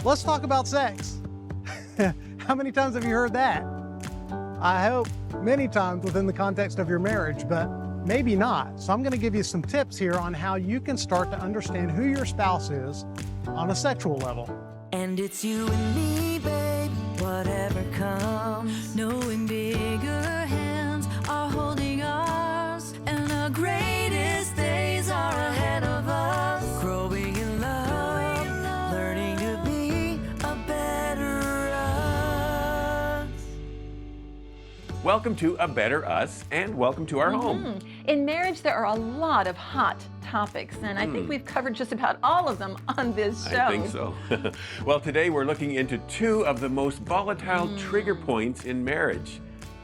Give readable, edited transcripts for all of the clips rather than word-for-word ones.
Let's talk about sex. How many times have you heard that? I hope many times within the context of your marriage, but maybe not. So I'm going to give you some tips here on how you can start to understand who your spouse is on a sexual level. And it's you and me, babe, whatever comes. Knowing bigger hands are holding ours, and our greatest days are ahead of us. Growing in love, learning to be a better us. Welcome to A Better Us, and welcome to our home. In marriage, there are a lot of hot topics, and I think we've covered just about all of them on this show. I think so. Well, today we're looking into two of the most volatile trigger points in marriage: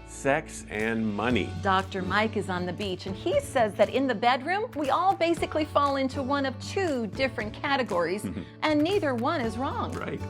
sex and money. Dr. Mike is on the beach, and he says that in the bedroom, we all basically fall into one of two different categories, and neither one is wrong. Right.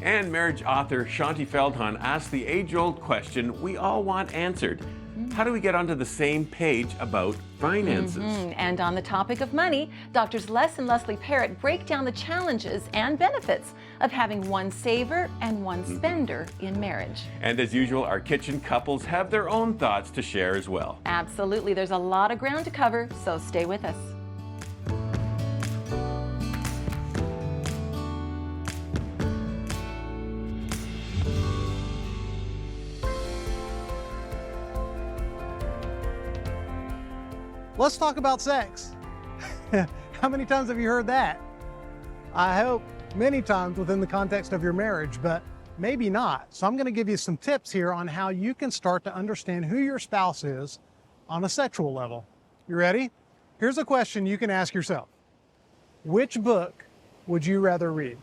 And marriage author Shaunti Feldhahn asked the age-old question we all want answered. How do we get onto the same page about finances? And on the topic of money, Doctors Les and Leslie Parrott break down the challenges and benefits of having one saver and one spender in marriage. And as usual, our kitchen couples have their own thoughts to share as well. Absolutely. There's a lot of ground to cover, so stay with us. Let's talk about sex. How many times have you heard that? I hope many times within the context of your marriage, but maybe not. So I'm going to give you some tips here on how you can start to understand who your spouse is on a sexual level. You ready? Here's a question you can ask yourself. Which book would you rather read?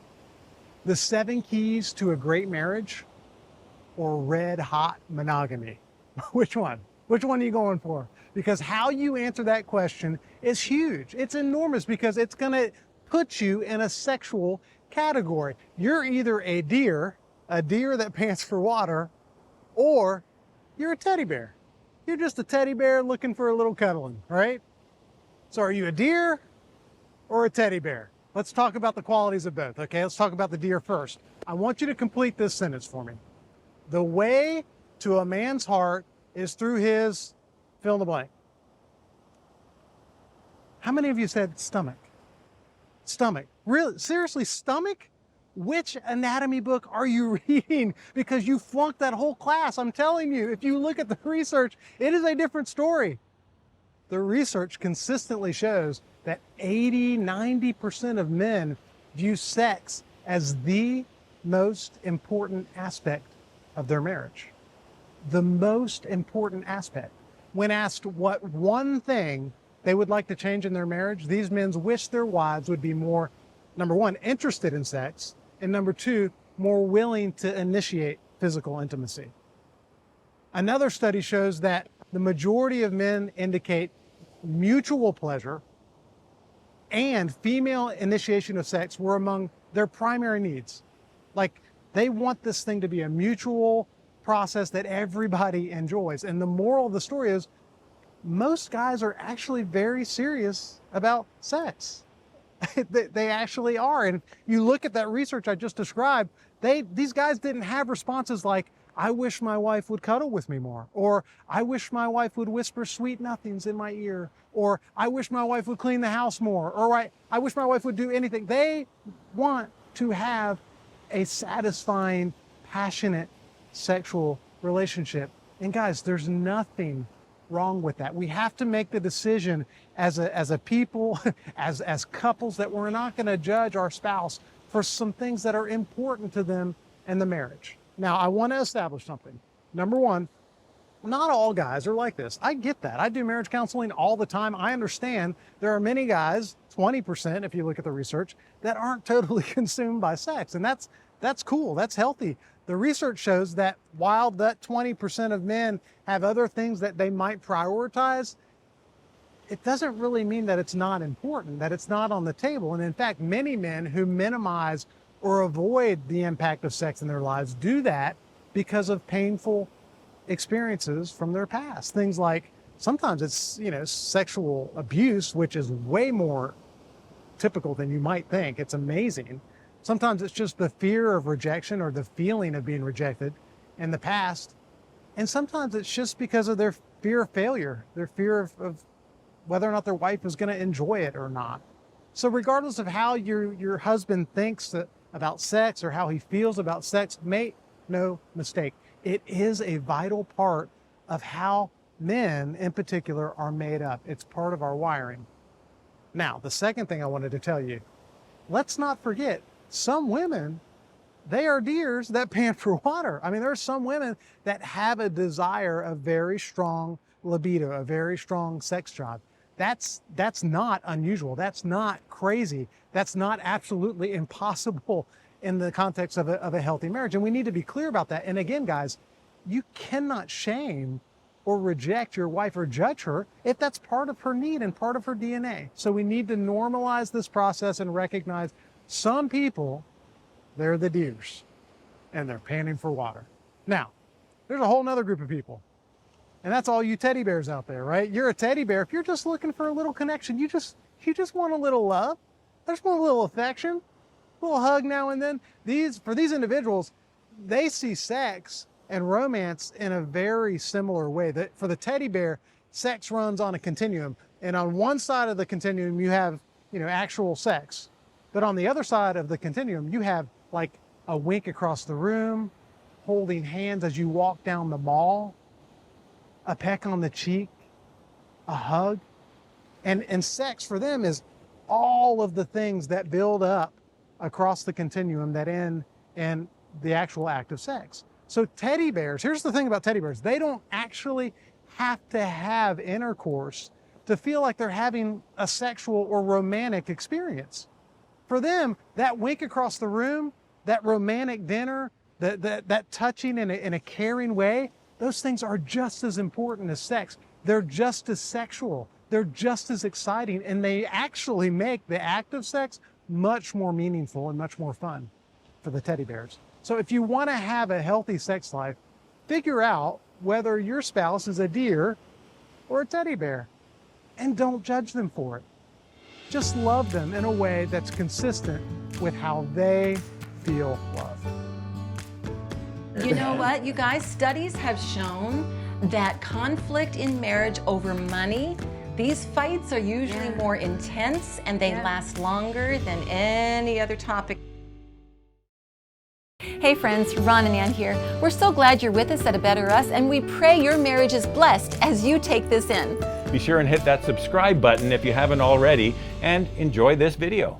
The 7 Keys to a Great Marriage or Red Hot Monogamy? Which one? Which one are you going for? Because how you answer that question is huge. It's enormous because it's going to put you in a sexual category. You're either a deer that pants for water, or you're a teddy bear. You're just a teddy bear looking for a little cuddling, right? So are you a deer or a teddy bear? Let's talk about the qualities of both, okay? Let's talk about the deer first. I want you to complete this sentence for me. The way to a man's heart is through his fill in the blank. How many of you said stomach? Stomach. Really? Seriously, stomach? Which anatomy book are you reading? Because you flunked that whole class. I'm telling you, if you look at the research, it is a different story. The research consistently shows that 80–90% of men view sex as the most important aspect of their marriage. The most important aspect. When asked what one thing they would like to change in their marriage, these men wish their wives would be more, number one, interested in sex, and number two, more willing to initiate physical intimacy. Another study shows that the majority of men indicate mutual pleasure and female initiation of sex were among their primary needs. Like, they want this thing to be a mutual process that everybody enjoys. And the moral of the story is most guys are actually very serious about sex. They actually are. And you look at that research I just described, these guys didn't have responses like, I wish my wife would cuddle with me more, or I wish my wife would whisper sweet nothings in my ear, or I wish my wife would clean the house more, or I wish my wife would do anything. They want to have a satisfying, passionate sexual relationship. And guys, there's nothing wrong with that. We have to make the decision as a people, as couples, that we're not going to judge our spouse for some things that are important to them in the marriage. Now, I want to establish something. Number one, not all guys are like this. I get that. I do marriage counseling all the time. I understand there are many guys, 20% if you look at the research, that aren't totally consumed by sex. And that's cool. That's healthy. The research shows that while that 20% of men have other things that they might prioritize, it doesn't really mean that it's not important, that it's not on the table. And in fact, many men who minimize or avoid the impact of sex in their lives do that because of painful experiences from their past. Things like, sometimes it's, sexual abuse, which is way more typical than you might think. It's amazing. Sometimes it's just the fear of rejection or the feeling of being rejected in the past. And sometimes it's just because of their fear of failure, their fear of whether or not their wife is going to enjoy it or not. So regardless of how your husband thinks about sex or how he feels about sex, make no mistake, it is a vital part of how men in particular are made up. It's part of our wiring. Now, the second thing I wanted to tell you, let's not forget, some women, they are deers that pant for water. I mean, there are some women that have a desire, a very strong libido, a very strong sex drive. That's not unusual. That's not crazy. That's not absolutely impossible in the context of a healthy marriage. And we need to be clear about that. And again, guys, you cannot shame or reject your wife or judge her if that's part of her need and part of her DNA. So we need to normalize this process and recognize some people, they're the deers and they're panting for water. Now, there's a whole nother group of people, and that's all you teddy bears out there, right? You're a teddy bear. If you're just looking for a little connection, you just want a little love. There's one little affection, a little hug now and then. For these individuals, they see sex and romance in a very similar way. That for the teddy bear, sex runs on a continuum, and on one side of the continuum you have, actual sex, but on the other side of the continuum you have like a wink across the room, holding hands as you walk down the mall, a peck on the cheek, a hug, and sex for them is all of the things that build up across the continuum that end in the actual act of sex. So teddy bears, here's the thing about teddy bears, they don't actually have to have intercourse to feel like they're having a sexual or romantic experience. For them, that wink across the room, that romantic dinner, that touching in a caring way, those things are just as important as sex. They're just as sexual. They're just as exciting, and they actually make the act of sex much more meaningful and much more fun for the teddy bears. So if you want to have a healthy sex life, figure out whether your spouse is a deer or a teddy bear, and don't judge them for it. Just love them in a way that's consistent with how they feel loved. You know what, you guys, studies have shown that conflict in marriage over money, these fights are usually more intense and they last longer than any other topic. Hey friends, Ron and Ann here. We're so glad you're with us at A Better Us, and we pray your marriage is blessed as you take this in. Be sure and hit that subscribe button if you haven't already, and enjoy this video.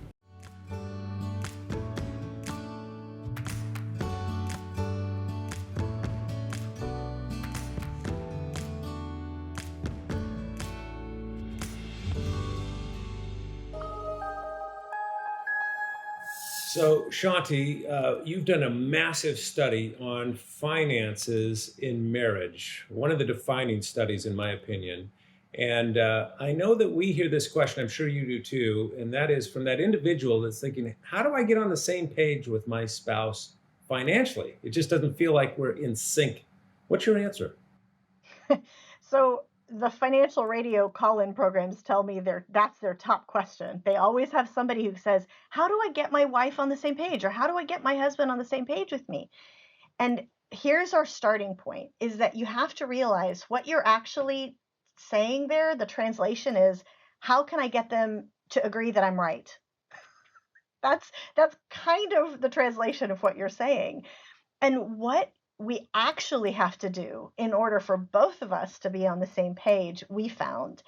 So, Shaunti, you've done a massive study on finances in marriage, one of the defining studies, in my opinion. And I know that we hear this question, I'm sure you do too, and that is from that individual that's thinking, how do I get on the same page with my spouse financially? It just doesn't feel like we're in sync. What's your answer? So the financial radio call-in programs tell me that's their top question. They always have somebody who says, how do I get my wife on the same page? Or how do I get my husband on the same page with me? And here's our starting point, is that you have to realize what you're actually saying there. The translation is, how can I get them to agree that I'm right? That's kind of the translation of what you're saying. And what we actually have to do in order for both of us to be on the same page, we found,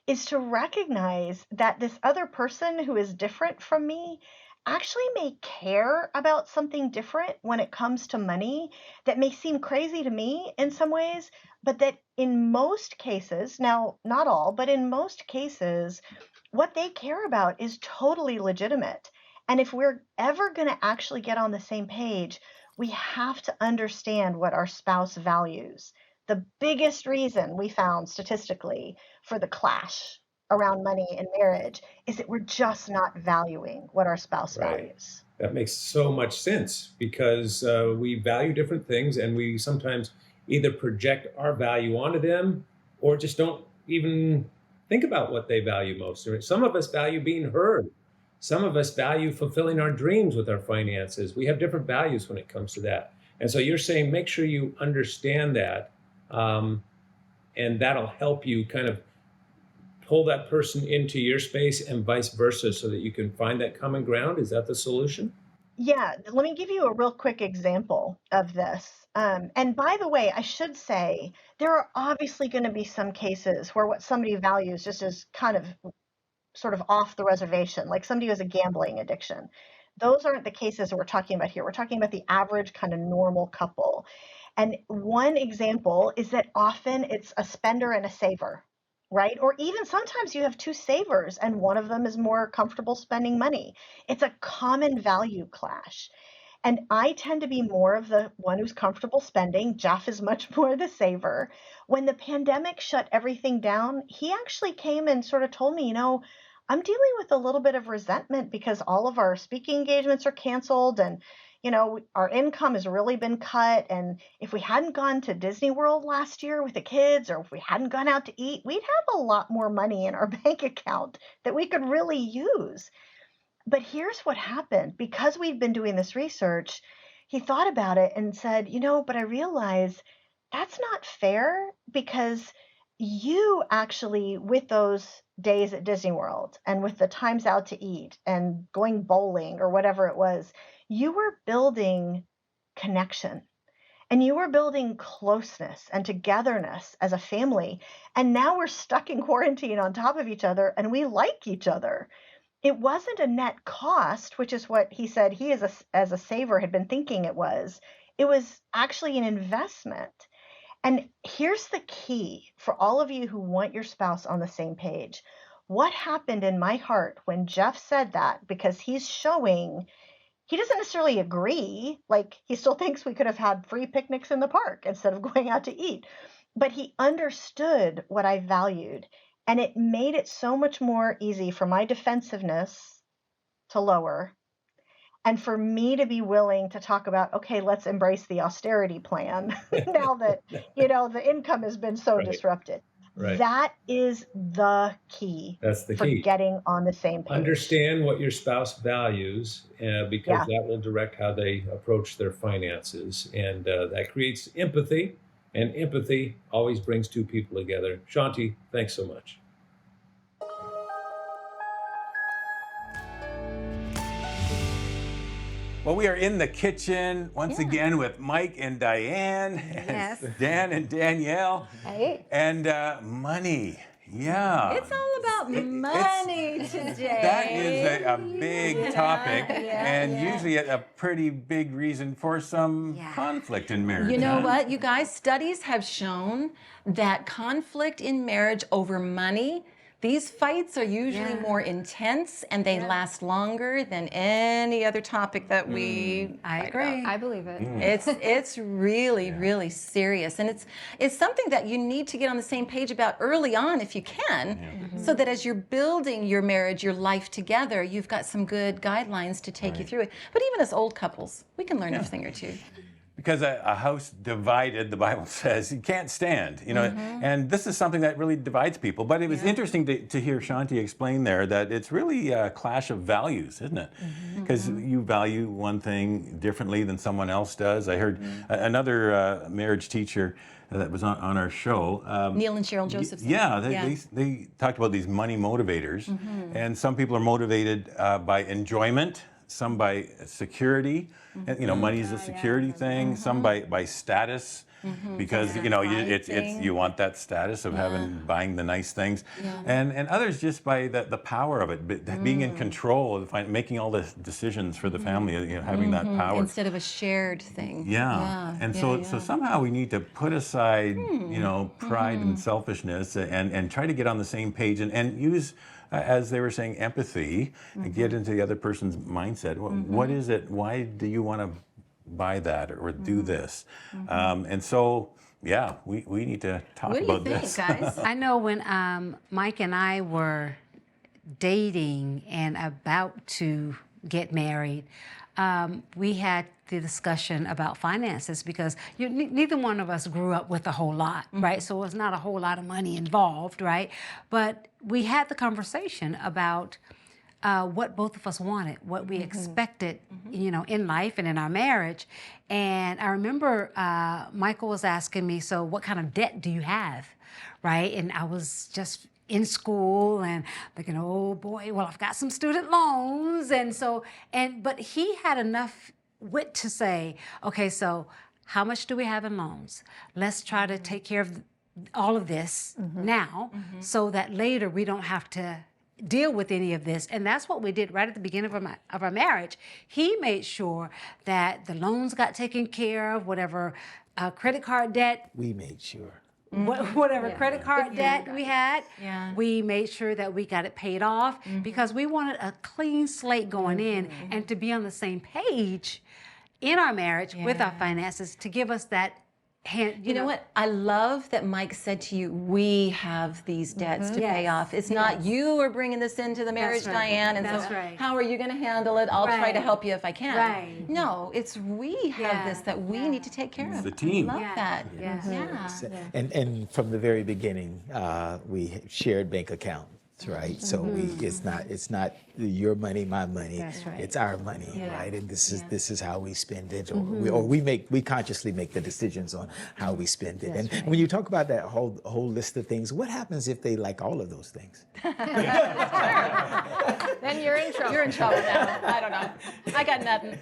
is to recognize that this other person who is different from me actually may care about something different when it comes to money that may seem crazy to me in some ways, but that in most cases, now not all, but in most cases, what they care about is totally legitimate. And if we're ever going to actually get on the same page, we have to understand what our spouse values. The biggest reason we found statistically for the clash around money in marriage is that we're just not valuing what our spouse values. That makes so much sense because we value different things, and we sometimes either project our value onto them or just don't even think about what they value most. Some of us value being heard. Some of us value fulfilling our dreams with our finances. We have different values when it comes to that. And so you're saying make sure you understand that, and that'll help you kind of pull that person into your space and vice versa so that you can find that common ground. Is that the solution? Yeah, let me give you a real quick example of this. And by the way, I should say there are obviously going to be some cases where what somebody values just is kind of sort of off the reservation, like somebody who has a gambling addiction. Those aren't the cases that we're talking about here. We're talking about the average kind of normal couple. And one example is that often it's a spender and a saver, right? Or even sometimes you have two savers and one of them is more comfortable spending money. It's a common value clash. And I tend to be more of the one who's comfortable spending. Jeff is much more the saver. When the pandemic shut everything down, he actually came and sort of told me, I'm dealing with a little bit of resentment because all of our speaking engagements are canceled and, our income has really been cut. And if we hadn't gone to Disney World last year with the kids, or if we hadn't gone out to eat, we'd have a lot more money in our bank account that we could really use. But here's what happened. Because we'd been doing this research, he thought about it and said, but I realize that's not fair because you actually, with those days at Disney World and with the times out to eat and going bowling or whatever it was, you were building connection and you were building closeness and togetherness as a family. And now we're stuck in quarantine on top of each other and we like each other. It wasn't a net cost, which is what he said he as a saver had been thinking it was. It was actually an investment. And here's the key for all of you who want your spouse on the same page. What happened in my heart when Jeff said that? Because he's showing he doesn't necessarily agree. Like he still thinks we could have had free picnics in the park instead of going out to eat. But he understood what I valued. And it made it so much more easy for my defensiveness to lower and for me to be willing to talk about, okay, let's embrace the austerity plan now that, the income has been so disrupted. Right. That is the key. That's the for key. Getting on the same page. Understand what your spouse values because that will direct how they approach their finances. And that creates empathy. And empathy always brings two people together. Shaunti, thanks so much. Well, we are in the kitchen once again with Mike and Diane, and Dan and Danielle, and money. Yeah. It's all about money today. That is a big topic, and usually a pretty big reason for some conflict in marriage. You know what, you guys, studies have shown that conflict in marriage over money, these fights are usually more intense and they last longer than any other topic that we I agree. I believe it. It's really, really serious. And it's something that you need to get on the same page about early on if you can, so that as you're building your marriage, your life together, you've got some good guidelines to take you through it. But even as old couples, we can learn a thing or two. Because a house divided, the Bible says, you can't stand, and this is something that really divides people. But it was interesting to hear Shaunti explain there that it's really a clash of values, isn't it? Because you value one thing differently than someone else does. I heard another marriage teacher that was on our show. Neil and Cheryl Josephson. They talked about these money motivators, and some people are motivated by enjoyment, some by security, and money is a security thing. Some by status, because you want that status of buying the nice things, and others just by the power of it, being in control of making all the decisions for the family, having that power instead of a shared thing. So somehow we need to put aside pride and selfishness and try to get on the same page and use, as they were saying, empathy, and get into the other person's mindset. What is it? Why do you want to buy that or do this? And so, we need to talk about this. What do you think, guys? I know when Mike and I were dating and about to get married, we had the discussion about finances because neither one of us grew up with a whole lot, right? So it's not a whole lot of money involved, right? But we had the conversation about what both of us wanted, what we expected, in life and in our marriage. And I remember Michael was asking me, so what kind of debt do you have, right? And I was just in school and thinking, oh boy, well, I've got some student loans. But he had enough wit to say, okay, so how much do we have in loans? Let's try to take care of all of this now so that later we don't have to deal with any of this. And that's what we did right at the beginning of our marriage. He made sure that the loans got taken care of, whatever credit card debt. We made sure. Whatever credit card debt we had, Yeah. we made sure that we got it paid off because we wanted a clean slate going in and to be on the same page in our marriage with our finances to give us that hand. You know what? I love that Mike said to you, we have these debts to pay off. It's not you are bringing this into the marriage, right. Diane, and That's so right. how are you going to handle it? I'll try to Right. help you if I can. Right. No, it's we have this that we need to take care of. the team. I love Yeah. that. Yeah. And from the very beginning, we shared bank accounts, right? So it's not your money, my money. That's right. It's our money, right? And this is how we spend it, or we consciously make the decisions on how we spend it. And when you talk about that whole list of things, what happens if they like all of those things? Then you're in trouble. You're in trouble now. I don't know. I got nothing.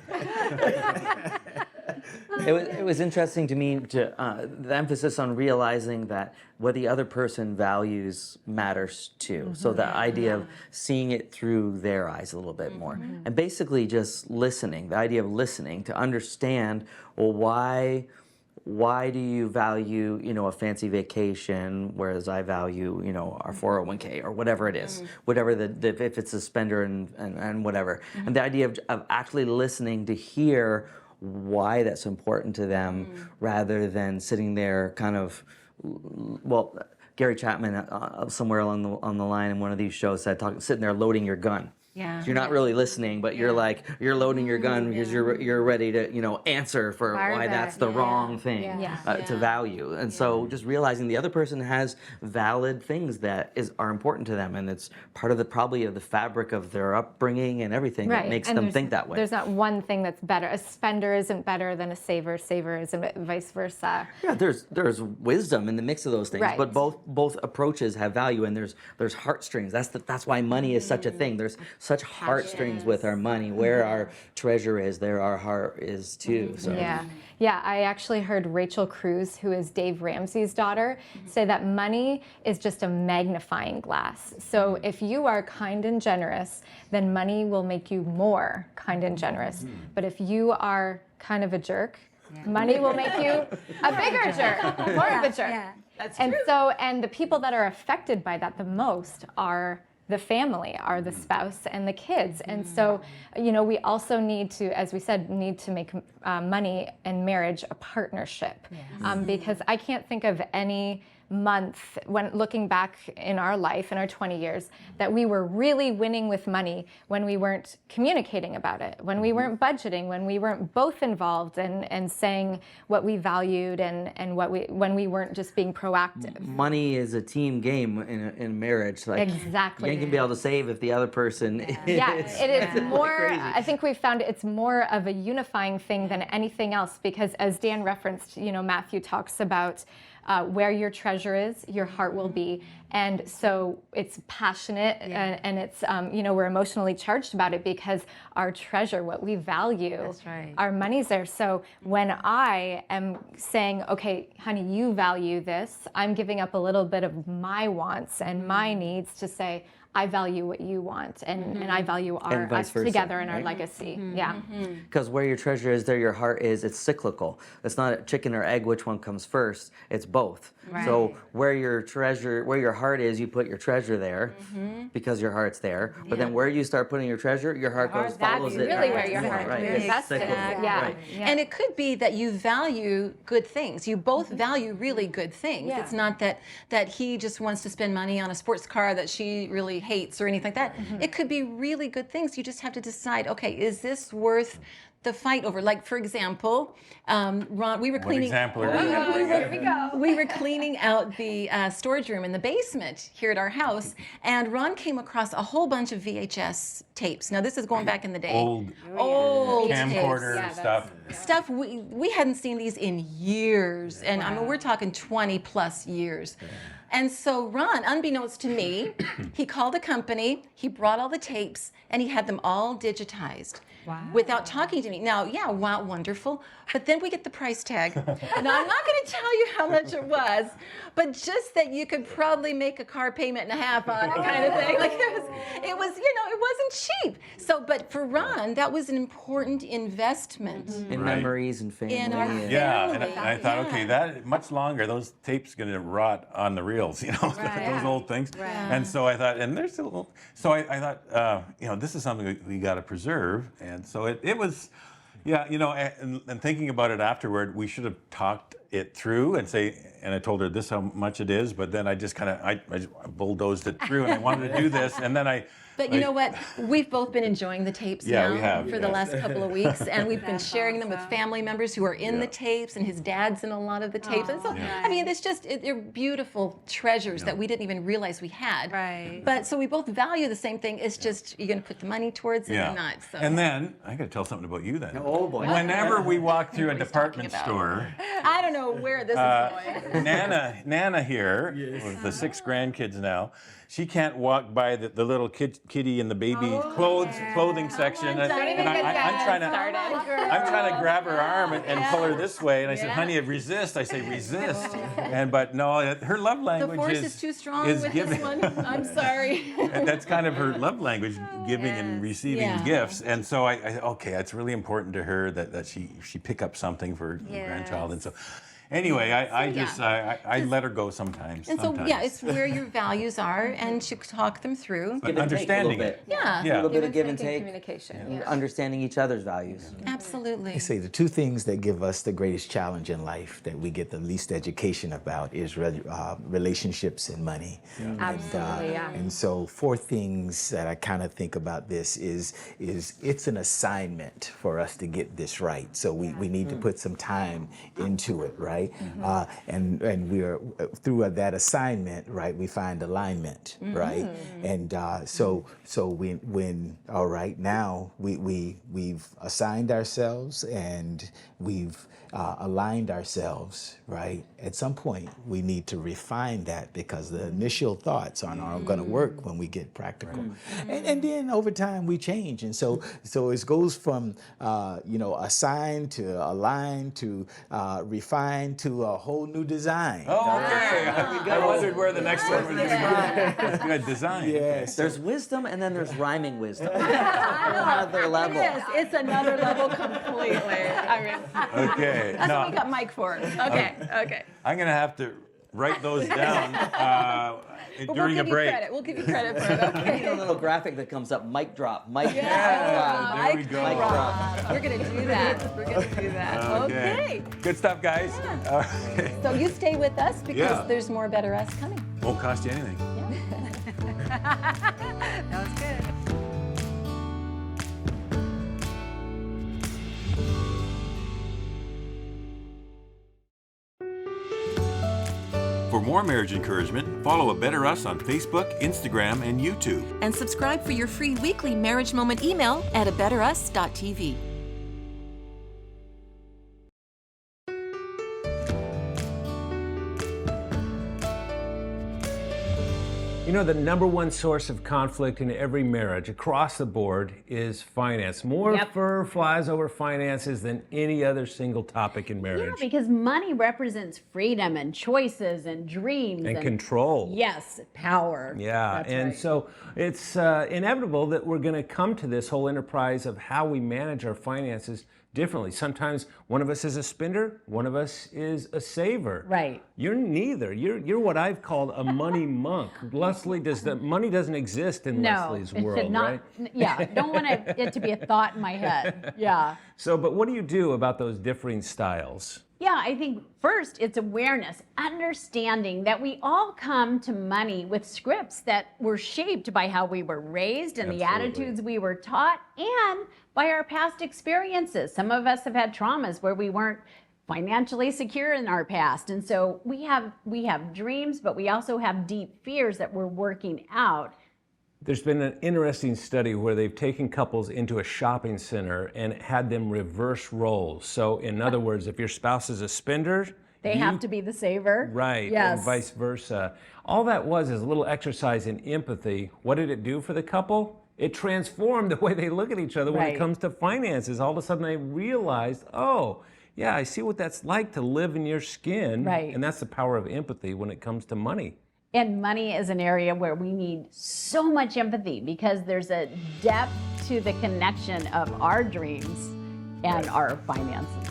It was interesting to me to the emphasis on realizing that what the other person values matters too. So the idea of seeing it through their eyes a little bit more, and basically just listening. The idea of listening to understand, well, why do you value, a fancy vacation, whereas I value, our 401k or whatever it is, whatever if it's a spender and whatever. And the idea of actually listening to hear why that's important to them rather than sitting there kind of, well, Gary Chapman somewhere along the line in one of these shows said, sitting there loading your gun. Yeah. So you're not really listening, but you're loading your gun because you're ready to answer for why that's the wrong thing to value. And so just realizing the other person has valid things that are important to them, and it's part of the fabric of their upbringing and everything that makes them think that way. There's not one thing that's better. A spender isn't better than a saver. Saver isn't vice versa. Yeah, there's wisdom in the mix of those things, Right. but both approaches have value, and there's heartstrings. That's why money is such a thing. There's such heartstrings with our money. Where our treasure is, there our heart is too. So. Yeah, I actually heard Rachel Cruz, who is Dave Ramsey's daughter, say that money is just a magnifying glass. So if you are kind and generous, then money will make you more kind and generous. But if you are kind of a jerk, money will make you a bigger jerk, more of a jerk. Yeah. That's And true. so, and the people that are affected by that the most are the family, are the spouse and the kids. And so, we also need to, as we said, make money and marriage a partnership. Because I can't think of any month when looking back in our life, in our 20 years, that we were really winning with money when we weren't communicating about it, when we weren't budgeting, when we weren't both involved and saying what we valued and when we weren't just being proactive. Money is a team game in marriage. Like, Exactly. You ain't gonna be able to save if the other person Yeah, is. it is more, crazy. I think we've found it's more of a unifying thing than anything else, because as Dan referenced, Matthew talks about where your treasure is, your heart will be. And so it's passionate and it's, we're emotionally charged about it because our treasure, what we value, That's right. our money's there. So when I am saying, okay, honey, you value this, I'm giving up a little bit of my wants and my needs to say, I value what you want, and I value And vice us versa, together and our right? legacy. Yeah. Because where your treasure is, there your heart is. It's cyclical. It's not a chicken or egg, which one comes first. It's both. So where your heart is, you put your treasure there because your heart's there. But then where you start putting your treasure, your heart goes follows That's it. really where your heart Right. is It's invested. cyclical. Yeah. Right. And it could be that you value good things. You both value really good things. Yeah. It's not that he just wants to spend money on a sports car that she really hates or anything like that. It could be really good things. You just have to decide, okay, is this worth the fight over, like, for example, Ron, we were What cleaning. example are we gonna We were cleaning out the storage room in the basement here at our house, and Ron came across a whole bunch of VHS tapes. Now, this is going back in the day. Old camcorder stuff. Stuff we hadn't seen these in years, and I mean, we're talking 20 plus years. And so Ron, unbeknownst to me, he called a company, he brought all the tapes, and he had them all digitized. Without talking to me. Now, yeah, wow, wonderful. But then we get the price tag. Now, I'm not going to tell you how much it was, but just that you could probably make a car payment and a half on it, kind of thing. Like it was, you know, it wasn't cheap. So, but for Ron, that was an important investment. In memories and family. In our Yeah, and family. I thought, okay, that much longer, those tapes going to rot on the reels, you know, those old things. And so I thought, and there's still, so I thought, you know, this is something we got to preserve. And so it was, yeah, you know, and thinking about it afterward, we should have talked it through and say, and I told her this how much it is, but then I just kind of, I just bulldozed it through, and I wanted to do this, and then But you know what? We've both been enjoying the tapes now we have, for the last couple of weeks, and we've been sharing them with family members who are in the tapes, and his dad's in a lot of the tapes. And so, I mean, it's just, they're beautiful treasures that we didn't even realize we had. Right. But so we both value the same thing. It's just, you're going to put the money towards it or not. So. And then, I got to tell something about you then. Oh boy. Whenever we walk through a department store, I don't know where this is going. Nana here, with the 6 grandkids now, she can't walk by the little kitty in the baby clothing section. And I'm trying to grab her arm and pull her this way. And I said, honey, resist. I say, resist. But no, her love language The force is too strong with giving. this one. I'm sorry. And that's kind of her love language, giving and receiving gifts. And so okay, it's really important to her that she pick up something for her grandchild. And so anyway, I let her go sometimes. And so, yeah, it's where your values are, and you talk them through. But understanding it. Yeah. A little bit of give and take. Communication. And understanding each other's values. Absolutely. I say the 2 things that give us the greatest challenge in life that we get the least education about is relationships and money. Absolutely, And so 4 things that I kind of think about this is it's an assignment for us to get this right. So we need to put some time into it, right? And we're through that assignment, right? We find alignment, right? And so when all right, now we've assigned ourselves and we've aligned ourselves, right? At some point, we need to refine that because the initial thoughts aren't going to work when we get practical. And then over time, we change. And so it goes from, assigned to aligned to refined to a whole new design. Oh, okay. I wondered where the next one was going to go. That's good design. Yes. There's wisdom, and then there's rhyming wisdom. Another level. Yes, it's another level completely. I mean, Okay. that's what we got Mike for. Okay, okay. I'm going to have to write those down But during a break. We'll give you credit for it. Okay. A little graphic that comes up, mic drop, mic drop. There we go. Mic drop. We're gonna do that. We're gonna do that. Okay. Good stuff, guys. Okay. So you stay with us because Yeah. there's more Better Us coming. Won't cost you anything. That was good. For more marriage encouragement, follow A Better Us on Facebook, Instagram, and YouTube. And subscribe for your free weekly marriage moment email at abetterus.tv. You know, the number one source of conflict in every marriage across the board is finance. More fur flies over finances than any other single topic in marriage. Yeah, because money represents freedom and choices and dreams. And control. Yes, power. Yeah, That's and right. so it's inevitable that we're going to come to this whole enterprise of how we manage our finances differently. Sometimes one of us is a spender, one of us is a saver. Right. You're neither. You're what I've called a money monk. Let's Leslie, money doesn't exist in Leslie's world, right? Yeah, don't want it to be a thought in my head. Yeah. So, but what do you do about those differing styles? Yeah, I think first it's awareness, understanding that we all come to money with scripts that were shaped by how we were raised and the attitudes we were taught and by our past experiences. Some of us have had traumas where we weren't financially secure in our past. And so we have dreams, but we also have deep fears that we're working out. There's been an interesting study where they've taken couples into a shopping center and had them reverse roles. So in other words, if your spouse is a spender, they have to be the saver. Right, yes. And vice versa. All that was is a little exercise in empathy. What did it do for the couple? It transformed the way they look at each other when it comes to finances. All of a sudden they realized, oh, yeah, I see what that's like to live in your skin. Right. And that's the power of empathy when it comes to money. And money is an area where we need so much empathy because there's a depth to the connection of our dreams and our finances.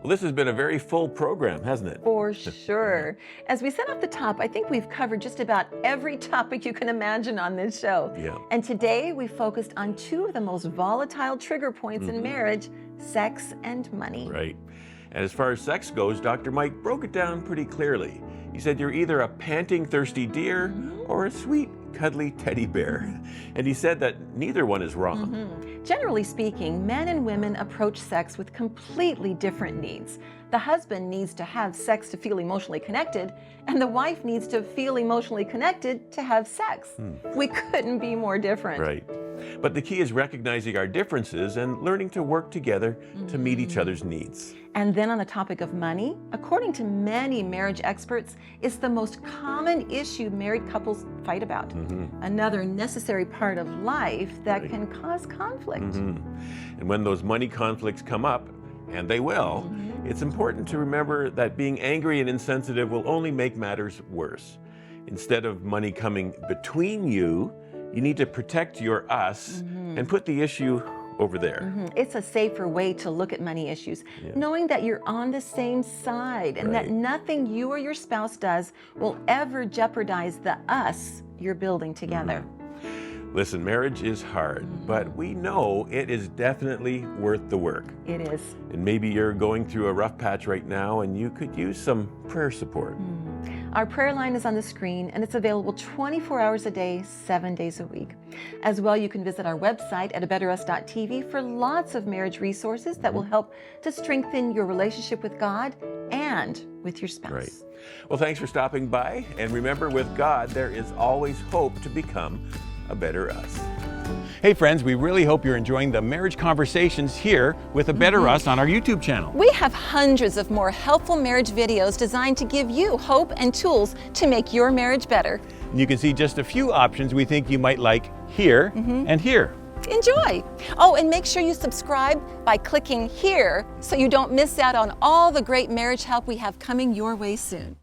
Well, this has been a very full program, hasn't it? For sure. As we said off the top, I think we've covered just about every topic you can imagine on this show. Yeah. And today we focused on two of the most volatile trigger points in marriage, sex and money. Right. And as far as sex goes, Dr. Mike broke it down pretty clearly. He said you're either a panting, thirsty deer or a sweet, cuddly teddy bear. And he said that neither one is wrong. Generally speaking, men and women approach sex with completely different needs. The husband needs to have sex to feel emotionally connected, and the wife needs to feel emotionally connected to have sex. We couldn't be more different. Right. But the key is recognizing our differences and learning to work together to meet each other's needs. And then on the topic of money, according to many marriage experts, it's the most common issue married couples fight about. Another necessary part of life that can cause conflict. And when those money conflicts come up, and they will, it's important to remember that being angry and insensitive will only make matters worse. Instead of money coming between you, you need to protect your us and put the issue over there. It's a safer way to look at money issues, knowing that you're on the same side and that nothing you or your spouse does will ever jeopardize the us you're building together. Listen, marriage is hard, but we know it is definitely worth the work. It is. And maybe you're going through a rough patch right now and you could use some prayer support. Our prayer line is on the screen and it's available 24 hours a day, 7 days a week. As well, you can visit our website at abetterus.tv for lots of marriage resources that will help to strengthen your relationship with God and with your spouse. Right. Well, thanks for stopping by. And remember, with God, there is always hope to become a better us. Hey friends, we really hope you're enjoying the marriage conversations here with A Better Us on our YouTube channel. We have hundreds of more helpful marriage videos designed to give you hope and tools to make your marriage better. You can see just a few options we think you might like here and here. Enjoy! Oh, and make sure you subscribe by clicking here so you don't miss out on all the great marriage help we have coming your way soon.